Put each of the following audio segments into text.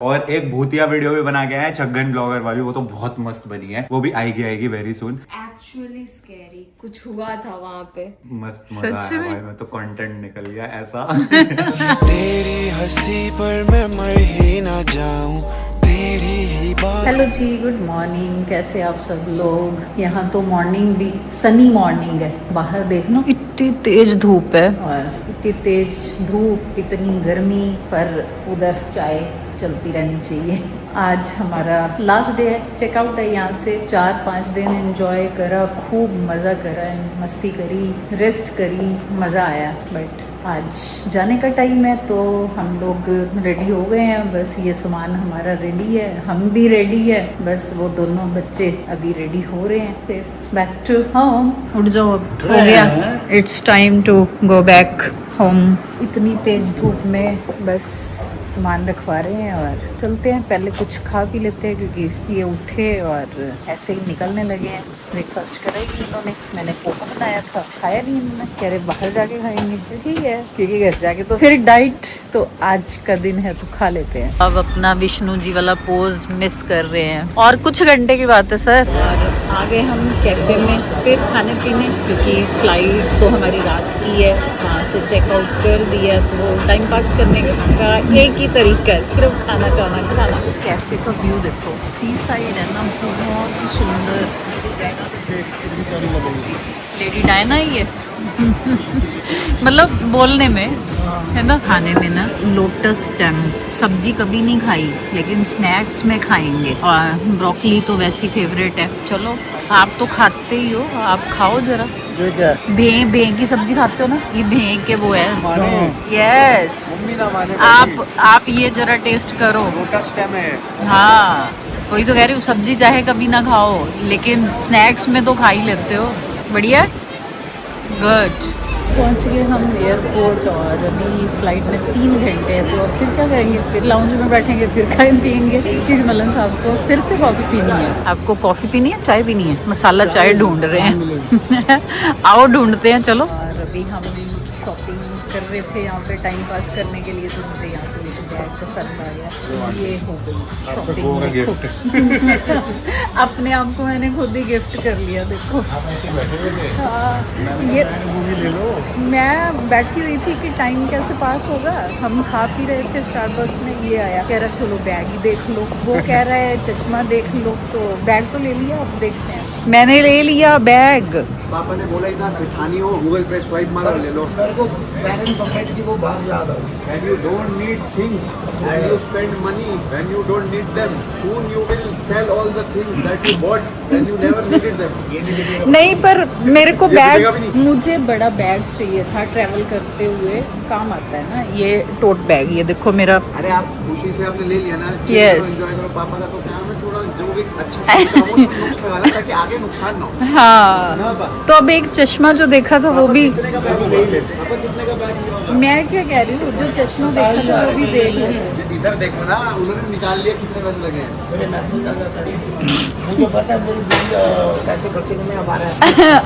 और एक भूतिया वीडियो भी बना के आया है छगन ब्लॉगर वाली, वो तो बहुत मस्त बनी है, वो भी आएगी वेरी सुन। एक्चुअली स्कैरी कुछ हुआ था वहाँ पे, मस्त मजा आया भाई, मैं तो कंटेंट निकल गया ऐसा। तेरी हंसी पर मैं मर ही ना जाऊं, तेरी ही बात। हेलो जी, गुड मॉर्निंग। कैसे आप सब लोग? यहाँ तो मॉर्निंग भी सनी मॉर्निंग है। बाहर देख लो, इतनी तेज धूप है और इतनी तेज धूप, इतनी गर्मी, पर उधर चाय चलती रहनी चाहिए। आज हमारा लास्ट डे है, चेकआउट है यहाँ से। 4-5 दिन एंजॉय करा, खूब मज़ा करा, मस्ती करी, रेस्ट करी, मज़ा आया। बट आज जाने का टाइम है तो हम लोग रेडी हो गए हैं। बस ये सामान हमारा रेडी है, हम भी रेडी है, बस वो दोनों बच्चे अभी रेडी हो रहे हैं। फिर बैक टू होम। उठ जाओ, अब हो गया, it's time to go back home. इतनी तेज धूप में बस सामान रखवा रहे हैं और चलते हैं। पहले कुछ खा पी लेते हैं क्योंकि ये उठे और ऐसे ही निकलने लगे हैं। ब्रेकफास्ट करेगी इन्होंने, मैंने पोहा बनाया था, खाया नहीं इन्होंने, कह रहे बाहर जाके खाएंगे। तो ठीक है, क्योंकि घर जाके तो फिर डाइट, तो आज का दिन है तो खा लेते हैं। अब अपना विष्णु जी वाला पोज मिस कर रहे हैं और कुछ घंटे की बात है सर। और आ गए हम कैफे में फिर खाने पीने, क्योंकि फ्लाइट तो हमारी रात की है, वहाँ से चेकआउट कर दिया तो टाइम पास करने का एक ही तरीका है, सिर्फ खाना खाना। कैफे का व्यू देखो, सी साइड है ना, बहुत ही सुंदर। लेडी डायना ही है। मतलब बोलने में है ना, खाने में ना लोटस स्टेम सब्जी कभी नहीं खाई, लेकिन स्नैक्स में खाएंगे। और ब्रोकली तो वैसी फेवरेट है। चलो, आप तो खाते ही हो, आप खाओ जरा। भे की सब्जी खाते हो ना, ये भे के वो है। यस, आप ये जरा टेस्ट करो। लोटस स्टेम है। हाँ, वही तो कह रही हूँ, सब्जी चाहे कभी ना खाओ, लेकिन स्नैक्स में तो खा ही लेते हो। बढ़िया, गुड। पहुँच गए हम एयरपोर्ट और अभी फ्लाइट में 3 घंटे है, तो फिर क्या करेंगे? फिर लाउंज में बैठेंगे, फिर खाए पियेंगे। क्योंकि मलन साहब को फिर से कॉफ़ी पीनी है। आपको कॉफ़ी पीनी है, चाय पीनी है? मसाला चाय ढूंढ रहे हैं। आओ ढूंढते हैं, चलो। और अभी हम शॉपिंग कर रहे थे यहाँ पे टाइम पास करने के लिए, तो मुझे यहाँ पे बैग पसंद आ गया। ये हो गई शॉपिंग। अपने आप को मैंने खुद ही गिफ्ट कर लिया। देखो, हाँ, ये मैं बैठी हुई थी कि टाइम कैसे पास होगा। हम खा पी रहे थे स्टारबक्स में, ये आया, कह रहा चलो बैग ही देख लो। वो कह रहा है चश्मा देख लो, तो बैग तो ले लिया, अब देखते हैं। मैंने ले लिया बैग। पापा ने बोला ही था सिखानी हो, गूगल पे स्वाइप मारो ले लो। मेरे को पैरन बफेट की वो बात याद आई। When you don't need things and you spend money when you don't need them, soon you will sell all the things that you bought when you never needed them. नहीं, पर मेरे को bag, मुझे बड़ा बैग चाहिए था travel करते हुए, काम आता है ना ये टोट बैग। ये देखो मेरा। अरे आप खुशी से आपने ले लिया ना। Yes. एंजॉय करो। पापा का तो क्या है, थोड़ा जो भी अच्छा काम हो नुक्स लगाना ताकि आगे नुकसान ना हो। हाँ, ना पापा? तो अब एक चश्मा जो देखा था वो भी, कितने का बैग ले ही लेते। पापा कितने का बैग लिया? मैं क्या कह रही हूँ, जो चश्मा देखा था वो भी देख ली। इधर देखो ना, उन्होंने निकाल लिया कितने पैसे लगे हैं। मेरे मैसेज आ जाता है, मुझे पता है मेरी बिल पैसे खर्चे में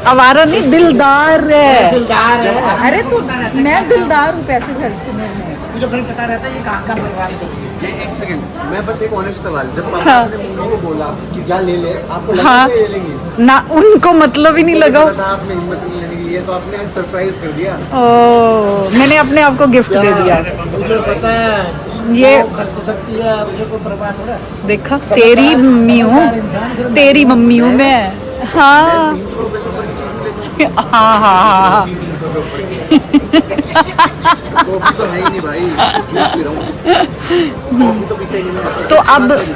आवारा नहीं, दिलदार है। दिलदार है। अरे तो मैं दिलदार हूँ पैसे खर्चने में। मुझे फिर पता रहता है ये कहाँ का बर्बाद करती है। एक सेकंड, मैं बस एक ऑनेस्ट सवाल, जब पापा हाँ। ने मम्मी को बोला कि जा ले ले, आपको लगा हाँ। था ये लेंगी? ना, उनको मतलब ही नहीं लगा। पता था आपने हिम्मत नहीं लेने की, ये तो आपने सरप्राइज कर दिया। ओ, मैंने अपने आप को गिफ्ट दे दिया। मुझे पता है ये खर्च सकती है, मुझे कोई बर्बाद हो रहा है। देखा, तेरी मम्मी हूँ, तेरी मम्मी हूँ मैं। हाँ 300 रुपए से ऊपर की चीज नहीं लेती। हाँ हाँ। 300 से ऊपर की। कॉफी तो है ही नहीं भाई, जूस पी रहा हूँ। कॉफी तो पीते ही नहीं मैं। तो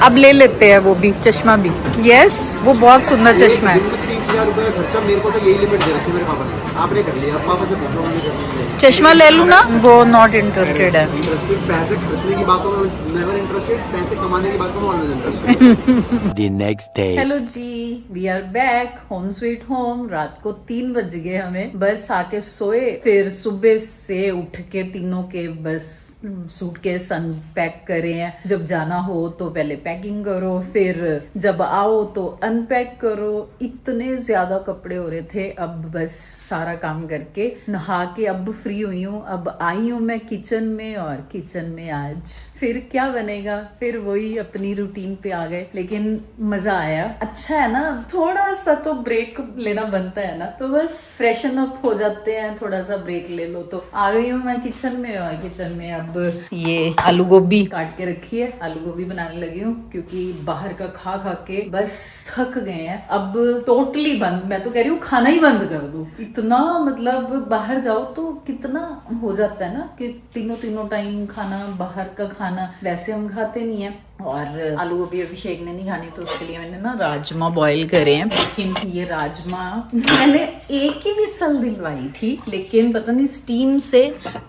अब ले लेते हैं वो भी, चश्मा भी। यस, वो बहुत सुंदर चश्मा है। 30,000 रुपए का खर्चा मेरे को तो यही लिमिट दे रखी मेरे पापा ने। आपने कर लिया, अब पापा से पूछो मैंने कर लिया। चश्मा ले लूँ ना? वो नॉट इंटरेस्टेड है। इंटरेस्टेड पैसे खर्चने की बातों में नेवर इंटरेस्टेड, पैसे कमाने की बातों में always interested. The next day. Hello जी, we are back home sweet home. रात को 3 बज गए हमें, बस आके सोए, फिर सुबह से उठ के तीनों के बस सूटकेस अनपैक करे हैं। जब जाना हो तो पहले पैकिंग करो, फिर जब आओ तो अनपैक करो। इतने ज्यादा कपड़े हो रहे थे। अब बस सारा काम करके नहा के अब फ्री हुई हूँ। अब आई हूँ मैं किचन में, और किचन में आज फिर क्या बनेगा, फिर वही अपनी रूटीन पे आ गए। लेकिन मजा आया, अच्छा है ना, थोड़ा सा तो ब्रेक लेना बनता है ना, तो बस फ्रेशन अप हो जाते हैं, थोड़ा सा ब्रेक ले लो। तो आ गई हूँ मैं किचन में, और किचन में अब ये आलू गोभी काट के रखी है, आलू गोभी बनाने लगी हूँ, क्योंकि बाहर का खा खा के बस थक गए हैं। अब टोटली बंद, मैं तो कह रही हूँ खाना ही बंद कर दो। इतना मतलब बाहर जाओ तो कितना हो जाता है ना कि तीनों टाइम खाना, बाहर का खाना वैसे हम खाते नहीं है। और आलू गोभी अभिषेक ने नहीं खानी, तो उसके लिए मैंने ना राजमा बॉईल करे हैं। लेकिन ये राजमा मैंने एक ही विसल दिलवाई थी, लेकिन पता नहीं स्टीम से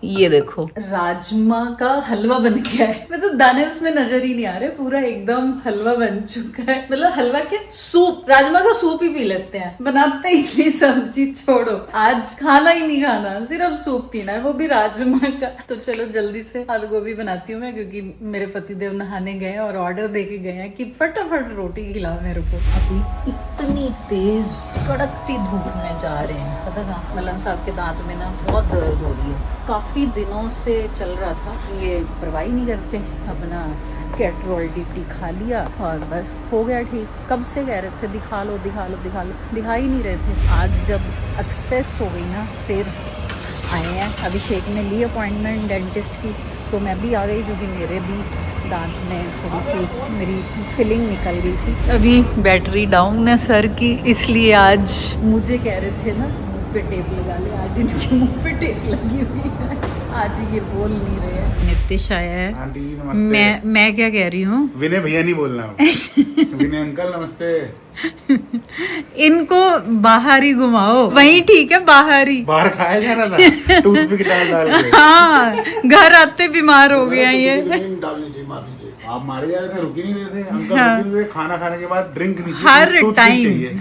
ये देखो राजमा का हलवा बन गया है। मतलब दाने उसमें नजर ही नहीं आ रहे, पूरा एकदम हलवा बन चुका है। मतलब हलवा के सूप, राजमा का सूप ही पी लेते हैं, बनाते ही नहीं सब्जी, छोड़ो आज खाना ही नहीं खाना, सिर्फ सूप पीना है, वो भी राजमा का। तो चलो जल्दी से आलू गोभी बनाती हूँ मैं, क्योंकि मेरे पतिदेव नहाने गए और ऑर्डर देके गए हैं कि फटाफट रोटी खिलाओ मेरे को। अभी इतनी तेज कड़कती धूप में जा रहे हैं, पता ना मलन साहब के दांत में ना बहुत दर्द हो रही है, काफी दिनों से चल रहा था। ये परवाही नहीं करते, अपना कैटरोल डीटी खा लिया और बस हो गया ठीक। कब से कह रहे थे दिखा लो दिखा लो दिखा लो, दिखा ही नहीं रहे थे। आज जब एक्सेस हो गई ना, फिर आए हैं। अभिषेक ने ली अपॉइंटमेंट डेंटिस्ट की, तो मैं भी आ गई, क्योंकि मेरे भी दांत में थोड़ी सी मेरी फिलिंग निकल गई थी। अभी बैटरी डाउन है सर की, इसलिए आज मुझे कह रहे थे ना मुंह पे टेप लगा ले, आज इनके मुंह पे टेप लगी हुई है, आज ये बोल नहीं रहे हैं। नितिश आया है। आंटी जी नमस्ते। मैं क्या कह रही हूँ, विनय भैया नहीं बोलना। विनय अंकल नमस्ते। इनको बाहर ही घुमाओ, वही ठीक है, बाहर ही। बाहर खाया जा रहा था टूथपिक डाल के। हाँ, घर आते बीमार हो गया ये। डालनी थी, माफी चाहिए। आप मारे जा रहे थे, रुक ही नहीं रहे थे अंकल। हाँ। रुके हुए खाना खाने के बाद ड्रिंक नहीं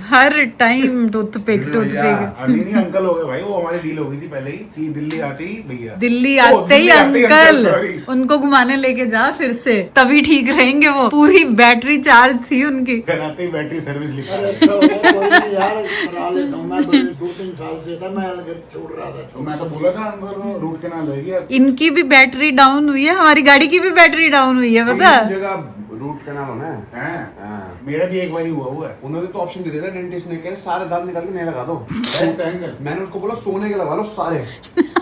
हर टाइम टूथपिक। नहीं अंकल हो गए भाई, वो हमारी डील हो गई थी पहले ही कि दिल्ली आते ही भैया, दिल्ली आते ही अंकल sorry। उनको घुमाने लेके जा फिर से, तभी ठीक रहेंगे। वो पूरी बैटरी चार्ज थी उनकी। घर आते ही बैटरी सर्विस लिखा। अरे तो कोई नहीं यार, बना लेता हूँ मैं। 2-3 साल से था मैं घर छोड़ रहा था। तो मैं तो बोला था अंकल को रूट कैनाल होगी। इनकी भी बैटरी डाउन हुई है, हमारी गाड़ी की भी बैटरी डाउन हुई है, पता जगह रूट कैनाल होना है। मेरा भी एक बार ही हुआ है। उन्होंने तो ऑप्शन दे दिया था डेंटिस्ट ने, कहा सारे दांत निकाल के नए लगा दो। मैंने उसको बोला सोने के लगा लो सारे,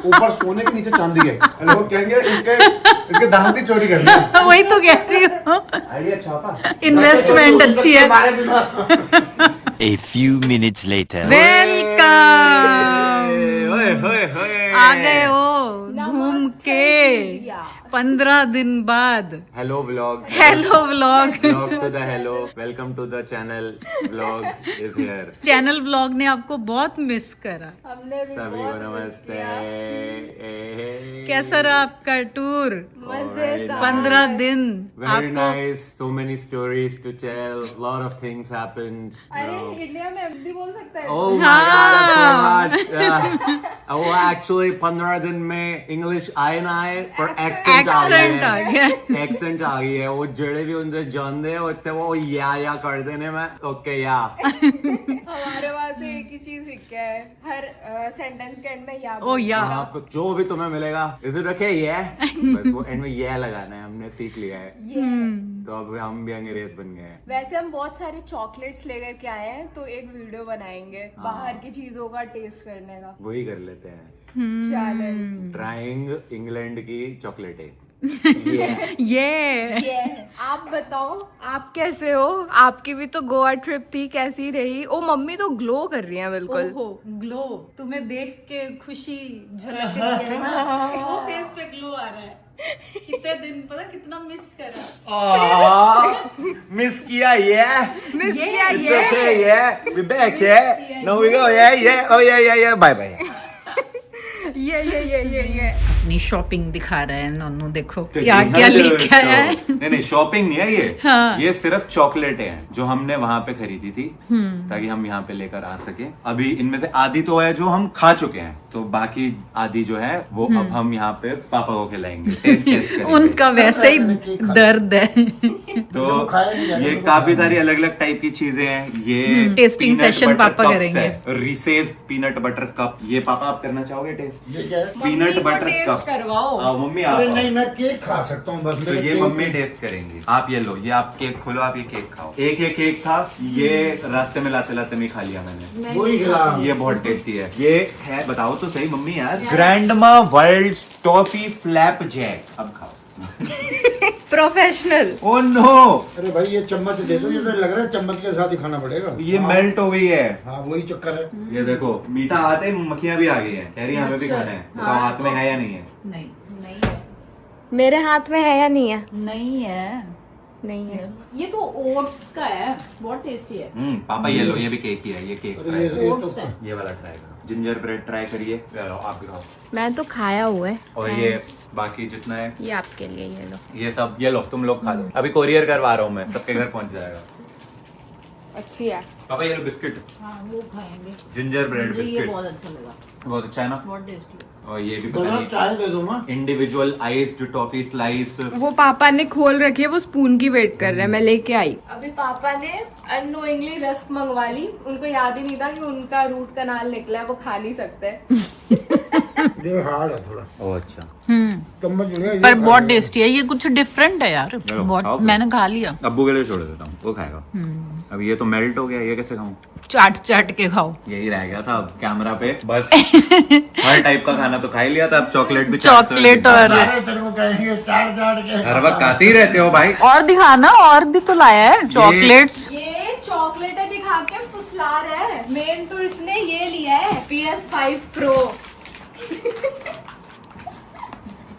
ऊपर सोने के नीचे चांदी के। लोग कहेंगे इसके दांत ही चोरी कर लिया। वही तो कह रही हूँ, आइडिया अच्छा था, इन्वेस्टमेंट अच्छी है। A few minutes later. Welcome, आ गए हो घूम नमस्ते के भैया। 15 दिन बाद। Hello vlog. Hello vlog. Vlog to the hello, welcome to the channel. Vlog is here. Channel vlog ने आपको बहुत मिस करा। हमने भी सभी को बहुत मिस नमस्ते। किया। कैसा रहा आपका टूर? मजेदार। 15 दिन Very आपको nice, so many stories to tell, lot of things happened. अरे इंडिया में हिंदी बोल सकता है। Oh my god, that's so much. वो actually 15 दिन में English आए ना आए, पर accent आ गया। Accent आ गई है। वो जड़े भी उनसे जानते होते, वो या कर देने में, okay या। हमारे वहाँ से एक ही चीज सीख के है, हर सेंटेंस के एंड में या ओ या। आप जो भी तुम्हें मिलेगा, is it okay? Yeah. बस वो एंड में ये लगाना है, हमने सीख लिया है। तो अब हम भी अंग्रेज बन गए हैं। वैसे हम बहुत सारे चॉकलेट्स लेकर के आए हैं, तो एक वीडियो बनाएंगे बाहर की चीजों का टेस्ट करने का वही कर लेते हैं, चैलेंज। ट्राइंग इंग्लैंड की चॉकलेटें। ये आप बताओ, आप कैसे हो? आपकी भी तो गोवा ट्रिप थी, कैसी रही? ओ मम्मी तो ग्लो कर रही हैं बिल्कुल। ओहो, ग्लो तुम्हें देख के खुशी झलक रही है ना, वो फेस पे ग्लो आ रहा है। कितने दिन पता कितना मिस करा। मिस किया ये, मिस किया it's ये। okay yeah, we back yeah, now we go yeah, oh yeah, bye bye। ये अपनी शॉपिंग दिखा रहा है नोनू, देखो क्या क्या लेके आया है। नहीं शॉपिंग नहीं है ये। हाँ। ये सिर्फ चॉकलेटें हैं जो हमने वहां पे खरीदी थी ताकि हम यहाँ पे लेकर आ सके। अभी इनमें से आधी तो है जो हम खा चुके हैं, तो बाकी आधी जो है वो अब हम यहाँ पे पापा को खिलाएंगे, टेस्ट करेंगे। उनका वैसे ही दर्द है। तो ये काफी सारी अलग अलग टाइप की चीजें हैं। ये टेस्टिंग peanut सेशन butter पापा cups करेंगे। है। रिसेस पीनट बटर कप, ये पापा आप करना चाहोगे टेस्ट? ये क्या है? पीनट को बटर taste कप करवाओ। आओ मम्मी आप अरे आओ। नहीं, मैं केक खा सकता हूँ बस। तो मेरे ये केक- मम्मी टेस्ट करेंगी। आप ये लो, ये आप केक खोलो, आप ये केक खाओ। एक केक था, ये रास्ते में लाते लाते में खा लिया मैंने। वही खिला। ये बहुत टेस्टी है। ये है, बताओ तो सही मम्मी यार, grandma world toffee flap jack. अब खाओ। प्रोफेशनल। ओ नो, अरे भाई ये चम्मच दे दो, ये तो लग रहा है चम्मच के साथ ही खाना पड़ेगा। ये मेल्ट हो गई है। हाँ वही चक्कर है। ये देखो मीठा आते ही मक्खियां भी आ गई हैं। कह रही है हमें भी खाना है। बताओ हाथ में है या नहीं है? नहीं नहीं है, मेरे हाथ में है या नहीं है? नहीं है, नहीं है। ये तो ओट्स का है, बहुत टेस्टी है। पापा ये लो, ये भी केक ही है। ये केक अरे ट्राई करो। ओट्स है। ये वाला ट्राई करो। जिंजर ब्रेड ट्राई करिए। ये लो, आप भी खाओ। मैं तो खाया हुआ है। और ये बाकी जितना है ये आपके लिए, ये लो। ये सब ये लो, तुम लोग खा लो। अभी कोरियर करवा रहा हूँ मैं, सबके घर पहुंच जाएगा। अच्छी है। पापा ये लो बिस्किट, हाँ वो खाएंगे, जिंजर ब्रेड मुझे ये बिस्किट, बहुत अच्छा लगा, बहुत अच्छा है ना। बहुत टेस्टी। और ये भी पता दोनों नहीं, चाय दे दो माँ। Individual iced toffee slice. वो पापा ने खोल रखी है, वो स्पून की वेट कर रहे हैं, मैं लेके आई। अभी पापा ने अननोइंगली रस्क मंगवा ली। उनको याद ही नहीं था कि उनका रूट कनाल निकला है, वो खा नहीं सकते। ये हार्ड है थोड़ा। ओह अच्छा। चम्मच बढ़िया, ये पर खा बहुत लो। टेस्टी है, ये कुछ डिफरेंट है यार, चलो, बहुत। खाओ फिर। मैंने खा लिया, अब्बू के लिए छोड़ देता हूँ, वो खाएगा। अब ये तो मेल्ट हो गया, ये कैसे खाऊं? चाट चाट के खाओ। यही रह गया था अब कैमरा पे बस। हर टाइप का खाना तो खा ही लिया था, अब चॉकलेट भी चाटते हुए चॉकलेट और अरे तेरे को कहेंगे चाट चाट के। हर वक्त खाते ही रहते हो भाई। और दिखाना, और भी तो लाया है चॉकलेट्स। ये चॉकलेट दिखा के फुसला रहा है। मेन तो इसने ये लिया है, PS5 Pro।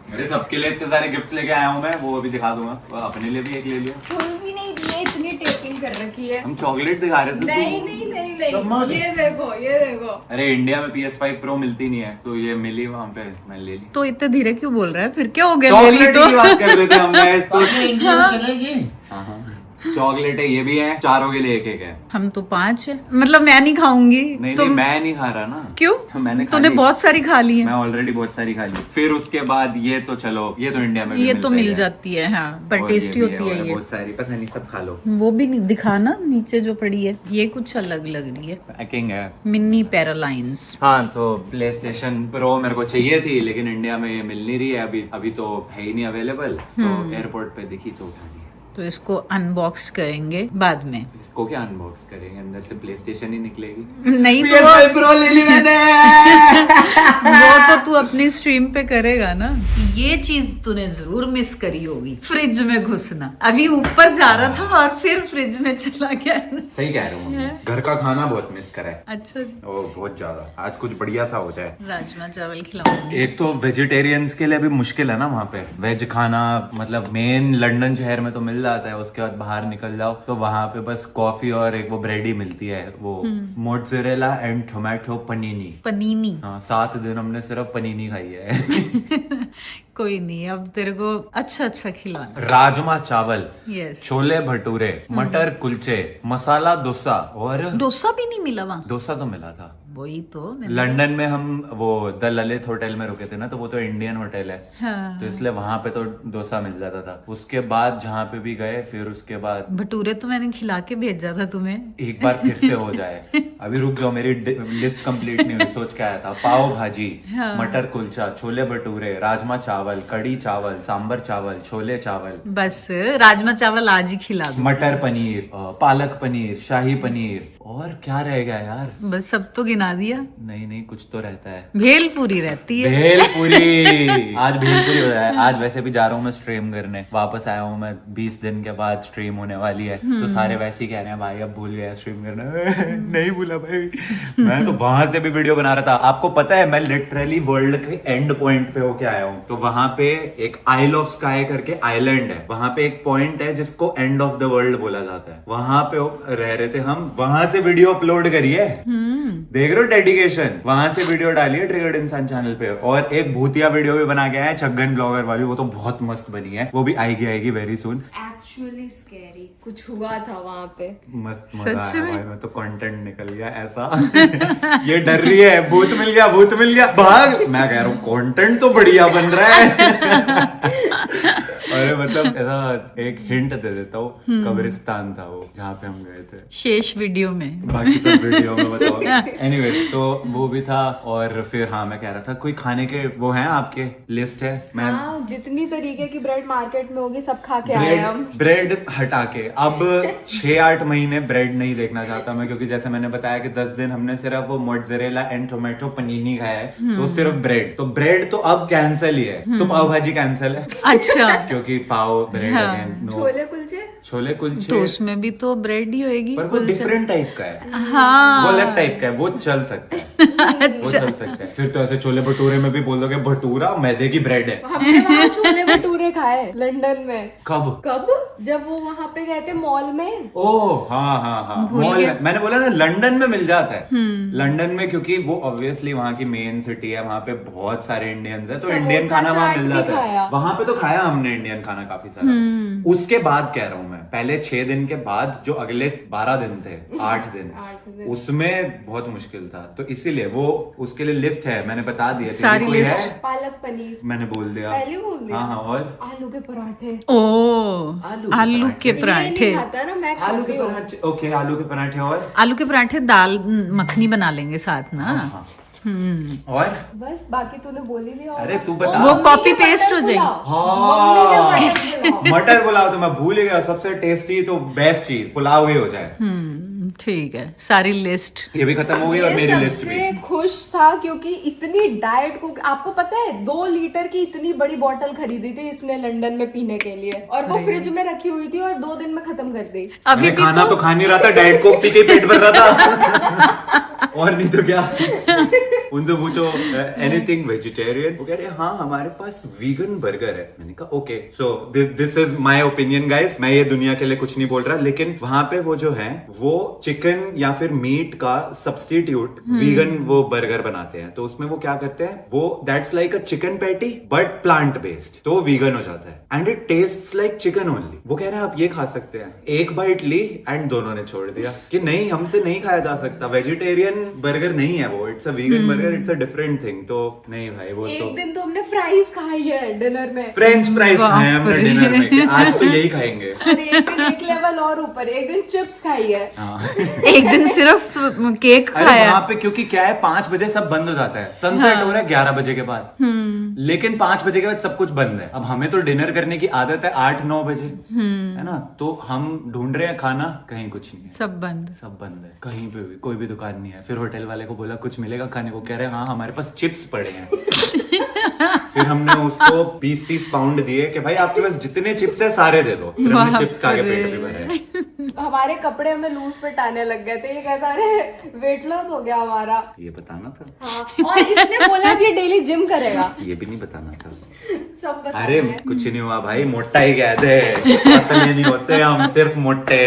मेरे सबके लिए इतने सारे गिफ्ट लेके आया हूँ मैं, वो अभी दिखा दूंगा। वो अपने लिए भी एक ले लिया। फुल भी नहीं दिए, इतनी टेपिंग कर रखी है। हम चॉकलेट दिखा रहे थे। नहीं नहीं नहीं नहीं, चम्मच। ये देखो, ये देखो। अरे इंडिया में PS5 Pro मिलती नहीं है, तो ये मिली वहाँ पे, मैं ले ली। तो इतने धीरे क्यों बोल रहा है, फिर क्या हो गया? ले ली चॉकलेट तो की बात कर रहे थे हम guys, तो ये इंडिया में चलेगी। हाँ हाँ चॉकलेट है, ये भी है। चारों के लिए एक एक है। हम तो 5 है, मतलब मैं नहीं खाऊंगी। नहीं तुम नहीं मैं नहीं खा रहा ना। क्यों? मैंने खा तूने ली। बहुत सारी खा ली मैं है। ऑलरेडी बहुत सारी खा ली। फिर उसके बाद ये तो चलो, ये तो इंडिया में भी ये मिलता तो ही मिल है। जाती है, हाँ, पर और टेस्टी ये भी होती है और ये। बहुत सारी, पता नहीं, सब खा लो। वो भी नहीं दिखाना, नीचे जो पड़ी है ये कुछ अलग लग रही है, पैकिंग है। मिनी पैरालाइंस। हाँ तो प्ले स्टेशन प्रो मेरे को चाहिए थी, लेकिन इंडिया में ये मिल नहीं रही है अभी। अभी तो है ही नहीं अवेलेबल, तो एयरपोर्ट पे दिखी तो उठा ली। तो इसको अनबॉक्स करेंगे बाद में। इसको क्या अनबॉक्स करेंगे, अंदर से प्ले स्टेशन ही निकलेगी। नहीं तो PS5 Pro ले ली मैंने। वो तो तू अपनी स्ट्रीम पे करेगा ना। ये चीज तूने जरूर मिस करी होगी, फ्रिज में घुसना। अभी ऊपर जा रहा था और फिर फ्रिज में चला गया। सही कह रहे हो मम्मी, घर का खाना बहुत मिस करा है। अच्छा जी, ओ बहुत ज्यादा। आज कुछ बढ़िया सा हो जाए। राजमा चावल खिलाऊंगी। एक तो वेजिटेरियंस के लिए भी मुश्किल है ना वहाँ पे, वेज खाना। मतलब मेन लंदन शहर में तो मिल जाता है, उसके बाद बाहर निकल जाओ तो वहाँ पे बस कॉफी और एक वो ब्रेड ही मिलती है, वो मोट्ज़रेला एंड टोमेटो पनीनी। पनीनी। हाँ 7 दिन हमने सिर्फ पनीनी खाई है। कोई नहीं, अब तेरे को अच्छा अच्छा खिलाना। राजमा चावल, यस। छोले भटूरे, मटर कुलचे, मसाला डोसा। और डोसा भी नहीं मिला वहाँ? डोसा तो मिला था। वही तो मैंने लंदन में हम वो द ललित होटल में रुके थे ना, तो वो तो इंडियन होटल है, हाँ। तो इसलिए वहां पे तो डोसा मिल जाता था। उसके बाद जहाँ पे भी गए, फिर उसके बाद भटूरे तो मैंने खिला के भेजा था तुम्हें। एक बार फिर से हो जाए। अभी रुक जाओ, मेरी लिस्ट कंप्लीट नहीं हुई। सोच के आया था पाव भाजी, मटर कुलचा, छोले भटूरे, राजमा चावल, कड़ी चावल, सांबर चावल, छोले चावल, बस राजमा चावल आज ही खिला दो। मटर पनीर, पालक पनीर, शाही पनीर, और क्या रह गया यार? बस सब तो गिना दिया। नहीं नहीं कुछ तो रहता है। भेल पूरी रहती है। भेलपुरी। आज भेलपुरी हो रहा है। आज वैसे भी जा रहा हूँ मैं स्ट्रीम करने, वापस आया हूँ मैं। 20 दिन के बाद स्ट्रीम होने वाली है, तो सारे वैसे ही कह रहे हैं भाई अब भूल गया स्ट्रीम करना। नहीं भूला भाई, मैं तो वहां से भी वीडियो बना रहा था। आपको पता है मैं लिटरली वर्ल्ड के एंड पॉइंट पे होके आया हूँ। तो वहां पे एक आइल ऑफ स्काई करके आइलैंड है, वहां पे एक पॉइंट है जिसको एंड ऑफ द वर्ल्ड बोला जाता है। वहां पे रह रहे थे हम, वहां से वीडियो अपलोड करी है। देख रहे हो डेडिकेशन, वहां से वीडियो डाली है ट्रिगर्ड इंसान चैनल पे। और एक भूतिया वीडियो भी बना के आया है छगन ब्लॉगर वाली, वो तो बहुत मस्त बनी है, वो भी आएगी वेरी सून। एक्चुअली स्कैरी कुछ हुआ था वहाँ पे, मस्त मजा आया भाई, मैं तो कंटेंट निकल गया ऐसा। ये डर रही है भूत मिल गया भाग, मैं कह रहा हूँ कंटेंट तो बढ़िया बन रहा है। अरे मतलब ऐसा एक हिंट दे देता हूँ, कब्रिस्तान था वो जहाँ पे हम गए थे, शेष वीडियो में, बाकी सब वीडियो में बताओ। एनीवे तो वो भी था। और फिर हाँ मैं कह रहा था कोई खाने के वो हैं आपके लिस्ट है? मैं जितनी तरीके की ब्रेड मार्केट में होगी सब खा के आए हम। ब्रेड हटा के अब 6-8 महीने ब्रेड नहीं देखना चाहता मैं, क्योंकि जैसे मैंने बताया कि 10 दिन हमने सिर्फ वो मोट्ज़रेला एंड टोमेटो पनीनी खाया है, तो सिर्फ ब्रेड तो अब कैंसिल ही है। तो पाव भाजी कैंसिल है। अच्छा, क्योंकि पाव ब्रेड छोले कुलचे तो उसमें भी तो ब्रेड ही होएगी, पर वो डिफरेंट टाइप का है, हाँ वो अलग टाइप का है, वो चल सकता है। वो चल सकता है। फिर तो ऐसे छोले भटूरे में भी बोल दोगे भटूरा मैदे की ब्रेड है। हमने वहाँ छोले भटूरे खाए लंदन में। कब? जब वो वहाँ पे गए थे मॉल में। ओह हाँ मॉल में। मैंने बोला ना लंदन में मिल जाता है। लंदन में क्योंकि वो ऑब्वियसली वहाँ की मेन सिटी है, वहाँ पे बहुत सारे इंडियंस है, तो इंडियन खाना वहाँ मिल जाता है। वहाँ पे तो खाया हमने इंडियन खाना काफी सारा। उसके बाद कह रहा हूँ मैं, पहले 6 दिन के बाद जो अगले 12 दिन थे, 8 दिन, उसमें बहुत मुश्किल था। तो इसीलिए वो उसके लिए लिस्ट है, मैंने बता दिया। सारी लिस्ट है पालक पनीर मैंने बोल दिया, पहले बोल दिया। हाँ और आलू के पराठे। आलू के पराठे, मैं आलू के पराठे। ओके आलू के पराठे और आलू के पराठे दाल मखनी बना लेंगे साथ ना। हाँ। और बस बाकी तूने बोल ही दिया। अरे तू बता, वो कॉपी पेस्ट हो जाएगी। हाँ मटर पुलाव तो मैं भूल ही गया, सबसे टेस्टी तो बेस्ट चीज पुलाव ही हो जाए। ठीक है, सारी लिस्ट ये भी खत्म हो गई और मेरी लिस्ट भी। सबसे खुश था क्योंकि इतनी डाइट को, आपको पता है 2 लीटर की इतनी बड़ी बोतल खरीदी थी इसने लंदन में पीने के लिए, और वो फ्रिज में रखी हुई थी और 2 दिन में खत्म कर दी। अभी खाना तो खा नहीं रहा था, डाइट कोक पी के पेट भर रहा था। और नहीं तो क्या। उनसे पूछो एनीथिंग वेजिटेरियन, वो कह रहे हाँ हमारे पास वीगन बर्गर है। मैंने कहा okay, so this is my opinion guys, मैं ये दुनिया के लिए कुछ नहीं बोल रहा, लेकिन वहां पे वो जो है वो चिकन या फिर मीट का सब्स्टिट्यूट वीगन वो बर्गर बनाते हैं। तो उसमें वो क्या करते हैं, वो that's like a chicken patty but plant based, तो वो वीगन हो जाता है and it tastes like chicken only. वो कह रहे हैं आप ये खा सकते हैं। एक बाइट ली एंड दोनों ने छोड़ दिया कि नहीं हमसे नहीं खाया जा सकता, वेजिटेरियन बर्गर नहीं है वो, it's a vegan burger, it's a different thing. तो नहीं भाई वो एक तो दिन तो हमने फ्राइज खाई है डिनर में, फ्रेंच फ्राइज खाए हमने डिनर में, आज तो यही खाएंगे। और एक दिन एक लेवल और ऊपर, एक दिन चिप्स खाई है। एक दिन सिर्फ केक अरे खाया। वहाँ पे क्योंकि क्या है 5 बजे सब बंद हो जाता है, सनसेट हो रहा है 11 बजे के बाद, लेकिन 5 बजे के बाद सब कुछ बंद है। अब हमें तो डिनर करने की आदत है 8-9 बजे, है ना, तो हम ढूंढ रहे हैं खाना, कहीं कुछ नहीं है, सब बंद है, कहीं पे भी कोई भी दुकान नहीं है। फिर होटल वाले को बोला कुछ मिलेगा खाने को, कह रहे हैं हाँ हमारे पास चिप्स पड़े हैं। फिर हमने उसको 20-30 पाउंड दिए कि भाई आपके पास जितने चिप्स है सारे दे दो। फिर हमने चिप्स खा के पेट भी भरा। हमारे कपड़े हमें लूज फिट आने लग गए थे, ये कहता अरे वेट लॉस हो गया हमारा। ये बताना था। हाँ, और इसने बोला अब ये डेली जिम करेगा। ये भी नहीं बताना था। सब बता अरे कुछ नहीं हुआ भाई, मोटा ही गए थे, पतले नहीं होते हम, सिर्फ मोटे।